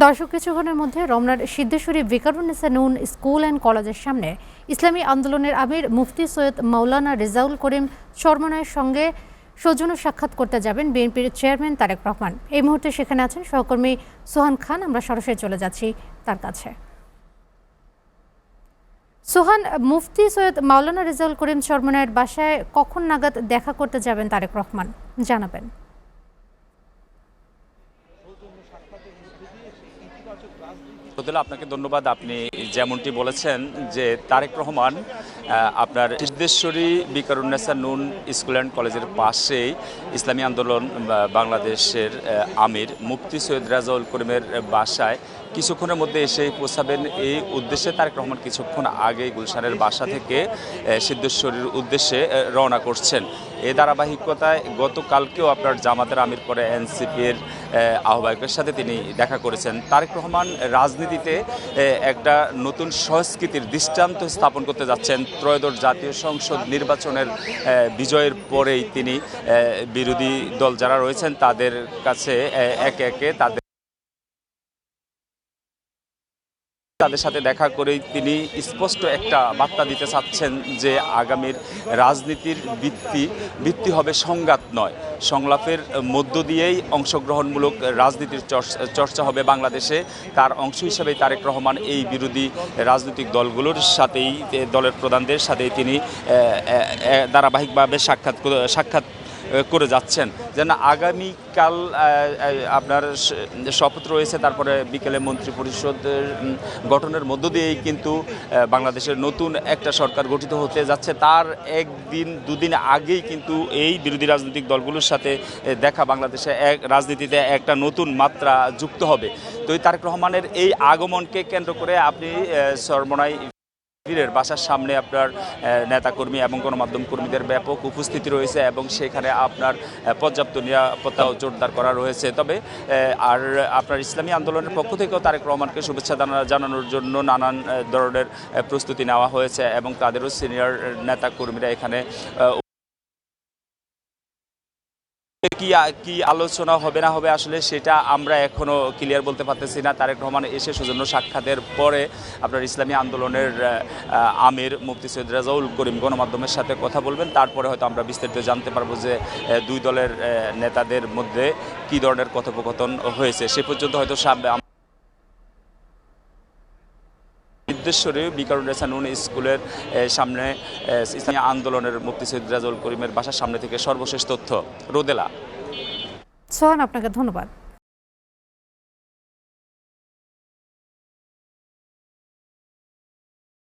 দর্শক কিছুক্ষণের মধ্যে রমনার সিদ্ধেশ্বরী ভিকারুন্নেসা নূন স্কুল অ্যান্ড কলেজের সামনে ইসলামী আন্দোলনের আমির মুফতি সৈয়দ মাওলানা রেজাউল করিম চরমনায়ের সঙ্গে সৌজন্য সাক্ষাৎ করতে যাবেন বিএনপির চেয়ারম্যান তারেক রহমান। এই মুহূর্তে সেখানে আছেন সহকর্মী সোহান খান। আমরা সরাসরি চলে যাচ্ছি তার কাছে। সোহান, মুফতি সৈয়দ মাওলানা রেজাউল করিম চরমনায়ের বাসায় কখন নাগাদ দেখা করতে যাবেন তারেক রহমান, জানাবেন? আপনাকে ধন্যবাদ। আপনি যেমনটি বলেছেন যে তারেক রহমান আপনার সিদ্ধেশ্বরী ভিকারুন্নেসা নূন স্কুল অ্যান্ড কলেজের পাশেই ইসলামী আন্দোলন বাংলাদেশের আমির মুফতি সৈয়দ রেজাউল করিমের বাসায় কিছুক্ষণের মধ্যে এসে পৌঁছাবেন। এই উদ্দেশ্যে তারেক রহমান কিছুক্ষণ আগে গুলশানের বাসা থেকে সিদ্ধেশ্বরীর উদ্দেশ্যে রওনা করছেন। এই ধারাবাহিকতায় গতকালকেও আপনার জামাতের আমির পরে এনসিপির আহ্বায়কের সাথে তিনি দেখা করেছেন। তারেক রহমান রাজনীতিতে একটা নতুন সংস্কৃতির দৃষ্টান্ত স্থাপন করতে যাচ্ছেন। ত্রয়োদশ জাতীয় সংসদ নির্বাচনের বিজয়ের পরেই তিনি বিরোধী দল যারা রয়েছেন তাদের কাছে একে একে তাদের সাথে দেখা করেই তিনি স্পষ্ট একটা বার্তা দিতে চাচ্ছেন যে আগামীর রাজনীতির ভিত্তি হবে সংঘাত নয়, সংলাপের মধ্য দিয়েই অংশগ্রহণমূলক রাজনীতির চর্চা হবে বাংলাদেশে। তার অংশ হিসেবে তারেক রহমান এই বিরোধী রাজনৈতিক দলগুলোর সাথেই, দলের প্রধানদের সাথেই তিনি ধারাবাহিকভাবে সাক্ষাৎ করে যাচ্ছেন। যেন আগামীকাল আপনার শপথ রয়েছে, তারপরে বিকেলে মন্ত্রী পরিষদের গঠনের মধ্য দিয়েই কিন্তু বাংলাদেশের নতুন একটা সরকার গঠিত হতে যাচ্ছে। তার দুদিন আগেই কিন্তু এই বিরোধী রাজনৈতিক দলগুলোর সাথে দেখা বাংলাদেশে রাজনীতিতে একটা নতুন মাত্রা যুক্ত হবে। তো তারেক রহমানের এই আগমনকে কেন্দ্র করে আপনি চরমনাই বাসার সামনে আপনার নেতাকর্মী এবং গণমাধ্যম কর্মীদের ব্যাপক উপস্থিতি রয়েছে এবং সেখানে আপনার পর্যাপ্ত নিরাপত্তাও জোরদার করা রয়েছে। তবে আর আপনার ইসলামী আন্দোলনের পক্ষ থেকেও তারেক রহমানকে শুভেচ্ছা জানানোর জন্য নানান ধরনের প্রস্তুতি নেওয়া হয়েছে এবং তাদেরও সিনিয়র নেতাকর্মীরা এখানে কি আলোচনা হবে না হবে আসলে সেটা আমরা এখনো ক্লিয়ার বলতে পারতেছি না। তারেক রহমান এসে সৌজন্য সাক্ষাতের পরে আপনার ইসলামী আন্দোলনের আমির মুফতি সৈয়দ রেজাউল করিম গণমাধ্যমের সাথে কথা বলবেন। তারপরে হয়তো আমরা বিস্তারিত জানতে পারবো যে দুই দলের নেতাদের মধ্যে কি ধরনের কথোপকথন হয়েছে। সে পর্যন্ত হয়তো সিদ্ধেশ্বরী ভিকারুন্নেসা নূন স্কুলের সামনে ইসলামী আন্দোলনের মুফতি সৈয়দ রেজাউল করিমের বাসার সামনে থেকে সর্বশেষ তথ্য। রোদেলা। সোহান, আপনাকে ধন্যবাদ।